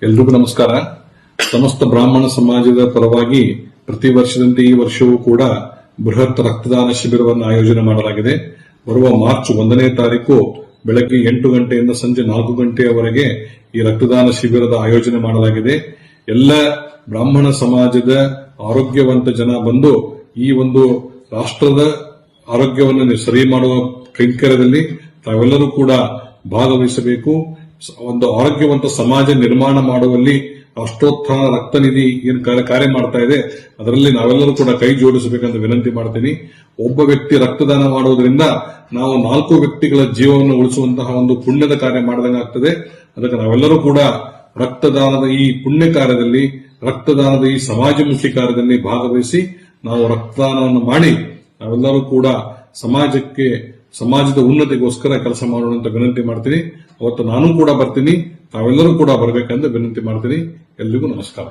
ಎಲ್ರಿಗೂ ನಮಸ್ಕಾರ. ಸಮಸ್ತ ಬ್ರಾಹ್ಮಣ ಸಮಾಜದ ಪರವಾಗಿ ಪ್ರತಿ ವರ್ಷದಂತೆ ಈ ವರ್ಷವೂ ಕೂಡ ಬೃಹತ್ ರಕ್ತದಾನ ಶಿಬಿರವನ್ನು ಆಯೋಜನೆ ಮಾಡಲಾಗಿದೆ. ಬರುವ ಮಾರ್ಚ್ 1ನೇ ತಾರೀಕು ಬೆಳಗ್ಗೆ 8 ಗಂಟೆಯಿಂದ ಸಂಜೆ 4 ಗಂಟೆಯವರೆಗೆ ಈ ರಕ್ತದಾನ ಶಿಬಿರದ ಆಯೋಜನೆ ಮಾಡಲಾಗಿದೆ. ಎಲ್ಲ ಬ್ರಾಹ್ಮಣ ಸಮಾಜದ ಆರೋಗ್ಯವಂತ ಜನ ಬಂದು ಈ ಒಂದು ರಾಷ್ಟ್ರದ ಆರೋಗ್ಯವನ್ನು ಸರಿ ಮಾಡುವ ಕೈಂಕರ್ಯದಲ್ಲಿ ತಾವೆಲ್ಲರೂ ಕೂಡ ಭಾಗವಹಿಸಬೇಕು. ಒಂದು ಆರೋಗ್ಯವಂತ ಸಮಾಜ ನಿರ್ಮಾಣ ಮಾಡುವಲ್ಲಿ ರಾಷ್ಟ್ರೋತ್ಥಾನ ರಕ್ತ ನಿಧಿ ಏನು ಕಾರ್ಯ ಮಾಡ್ತಾ ಇದೆ ಅದರಲ್ಲಿ ನಾವೆಲ್ಲರೂ ಕೂಡ ಕೈ ಜೋಡಿಸಬೇಕೆಂದು ವಿನಂತಿ ಮಾಡ್ತೀನಿ. ಒಬ್ಬ ವ್ಯಕ್ತಿ ರಕ್ತದಾನ ಮಾಡುವುದರಿಂದ ನಾವು 4 ವ್ಯಕ್ತಿಗಳ ಜೀವವನ್ನು ಉಳಿಸುವಂತಹ ಒಂದು ಪುಣ್ಯದ ಕಾರ್ಯ ಮಾಡಿದಂಗಾಗ್ತದೆ. ಅದಕ್ಕೆ ನಾವೆಲ್ಲರೂ ಕೂಡ ರಕ್ತದಾನದ ಈ ಪುಣ್ಯ ಕಾರ್ಯದಲ್ಲಿ, ರಕ್ತದಾನದ ಈ ಸಮಾಜಮುಖಿ ಕಾರ್ಯದಲ್ಲಿ ಭಾಗವಹಿಸಿ ನಾವು ರಕ್ತದಾನವನ್ನು ಮಾಡಿ ನಾವೆಲ್ಲರೂ ಕೂಡ ಸಮಾಜದ ಉನ್ನತಿಗೋಸ್ಕರ ಕೆಲಸ ಮಾಡೋಣ ಅಂತ ವಿನಂತಿ ಮಾಡ್ತೀನಿ. ಅವತ್ತು ನಾನು ಕೂಡ ಬರ್ತೀನಿ, ತಾವೆಲ್ಲರೂ ಕೂಡ ಬರಬೇಕೆಂದು ವಿನಂತಿ ಮಾಡ್ತೀನಿ. ಎಲ್ರಿಗೂ ನಮಸ್ಕಾರ.